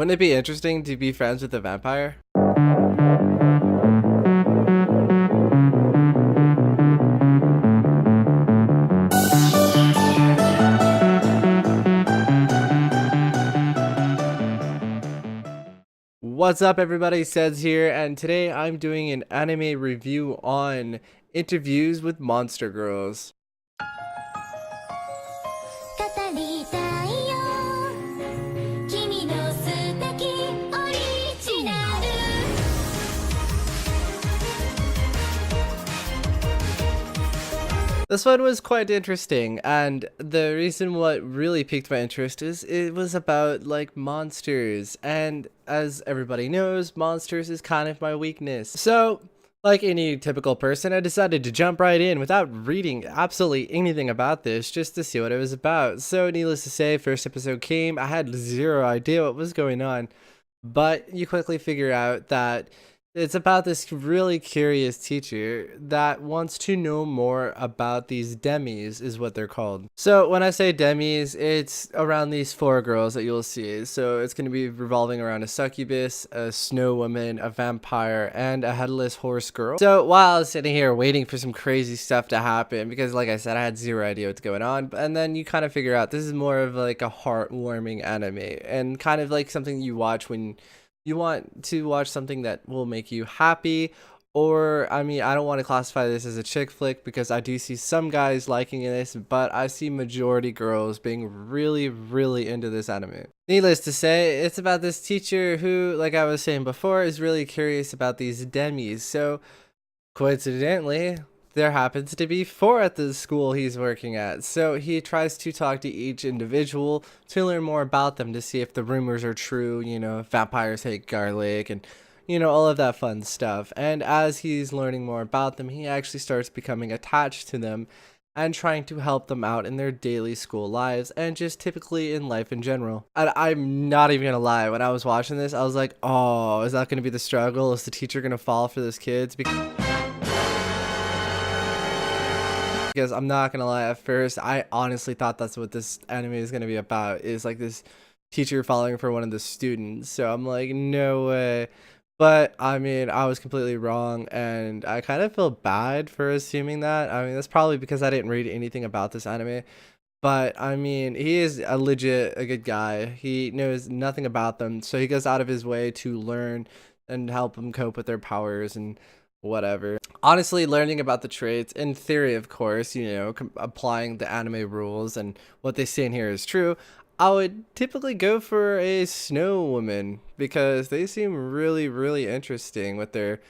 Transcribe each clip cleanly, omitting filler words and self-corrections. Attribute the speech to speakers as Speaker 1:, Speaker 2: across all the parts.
Speaker 1: Wouldn't it be interesting to be friends with a vampire? What's up, everybody? Seds here, and today I'm doing an anime review on interviews with monster girls. This one was quite interesting, and the reason what really piqued my interest is it was about like monsters, and as everybody knows, monsters is kind of my weakness. So, like any typical person, I decided to jump right in without reading absolutely anything about this just to see what it was about. So, needless to say, first episode came, I had zero idea what was going on, but you quickly figure out that it's about this really curious teacher that wants to know more about these demis, is what they're called. So when I say demis, it's around these four girls that you'll see. So it's going to be revolving around a succubus, a snow woman, a vampire, and a headless horse girl. So while I was sitting here waiting for some crazy stuff to happen, because like I said, I had zero idea what's going on, and then you kind of figure out this is more of like a heartwarming anime, and kind of like something you watch when you want to watch something that will make you happy. Or, I mean, I don't want to classify this as a chick flick because I do see some guys liking this, but I see majority girls being really into this anime. Needless to say, it's about this teacher who, like I was saying before, is really curious about these demis. So, coincidentally, there happens to be four at the school he's working at, so he tries to talk to each individual to learn more about them, to see if the rumors are true, you know, vampires hate garlic, and you know, all of that fun stuff. And as he's learning more about them, he actually starts becoming attached to them and trying to help them out in their daily school lives and just typically in life in general. And I'm not even gonna lie, when I was watching this, I was like, oh, is that gonna be the struggle? Is the teacher gonna fall for those kids? Because I'm not gonna lie, at first I honestly thought that's what this anime is gonna be about, is like this teacher falling for one of the students. So I'm like, no way. But I mean, I was completely wrong, and I kind of feel bad for assuming that. I mean, that's probably because I didn't read anything about this anime. But I mean, he is a good guy. He knows nothing about them, so he goes out of his way to learn and help them cope with their powers and whatever. Honestly, learning about the traits, in theory, of course, you know, applying the anime rules and what they say in here is true, I would typically go for a snow woman because they seem really interesting with their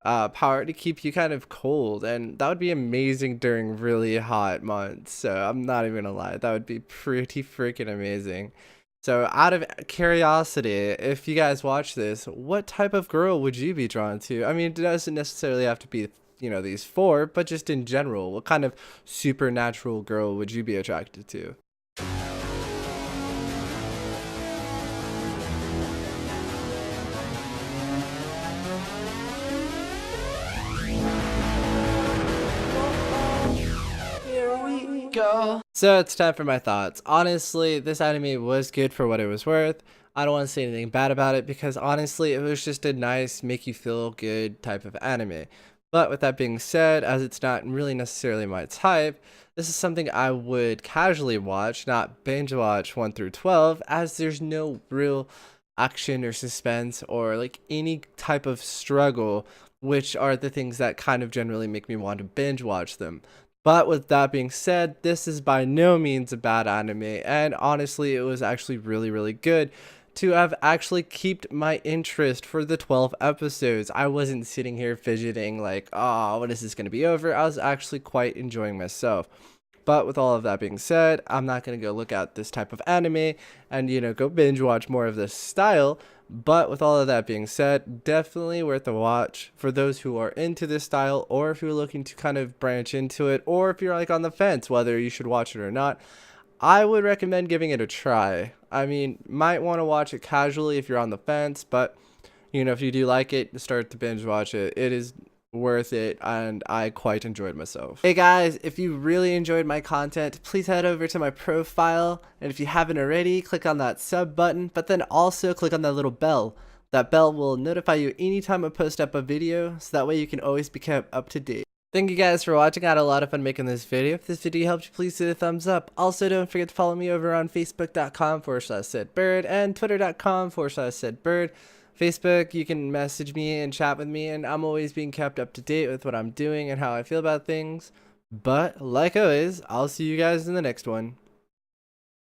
Speaker 1: power to keep you kind of cold, and that would be amazing during really hot months. So I'm not even gonna lie, that would be pretty freaking amazing. So out of curiosity, if you guys watch this, what type of girl would you be drawn to? I mean, it doesn't necessarily have to be, you know, these four, but just in general, what kind of supernatural girl would you be attracted to? So it's time for my thoughts. Honestly, this anime was good for what it was worth. I don't want to say anything bad about it because honestly, it was just a nice, make you feel good type of anime. But with that being said, as it's not really necessarily my type, this is something I would casually watch, not binge watch 1 through 12, as there's no real action or suspense or like any type of struggle, which are the things that kind of generally make me want to binge watch them. But with that being said, this is by no means a bad anime, and honestly, it was actually really good to have actually kept my interest for the 12 episodes. I wasn't sitting here fidgeting like, oh, when is this going to be over? I was actually quite enjoying myself. But with all of that being said, I'm not going to go look at this type of anime and, you know, go binge watch more of this style. But with all of that being said, definitely worth a watch for those who are into this style, or if you're looking to kind of branch into it, or if you're like on the fence whether you should watch it or not. I would recommend giving it a try. I mean, might want to watch it casually if you're on the fence, but you know, if you do like it, start to binge watch it. It is worth it, and I quite enjoyed myself. Hey guys, if you really enjoyed my content, please head over to my profile, and if you haven't already, click on that sub button, but then also click on that little bell. That bell will notify you anytime I post up a video, so that way you can always be kept up to date. Thank you guys for watching. I had a lot of fun making this video. If this video helped you, please do a thumbs up. Also, don't forget to follow me over on facebook.com/SedBird and twitter.com/SedBird. Facebook, you can message me and chat with me, and I'm always being kept up to date with what I'm doing and how I feel about things. But like always, I'll see you guys in the next one.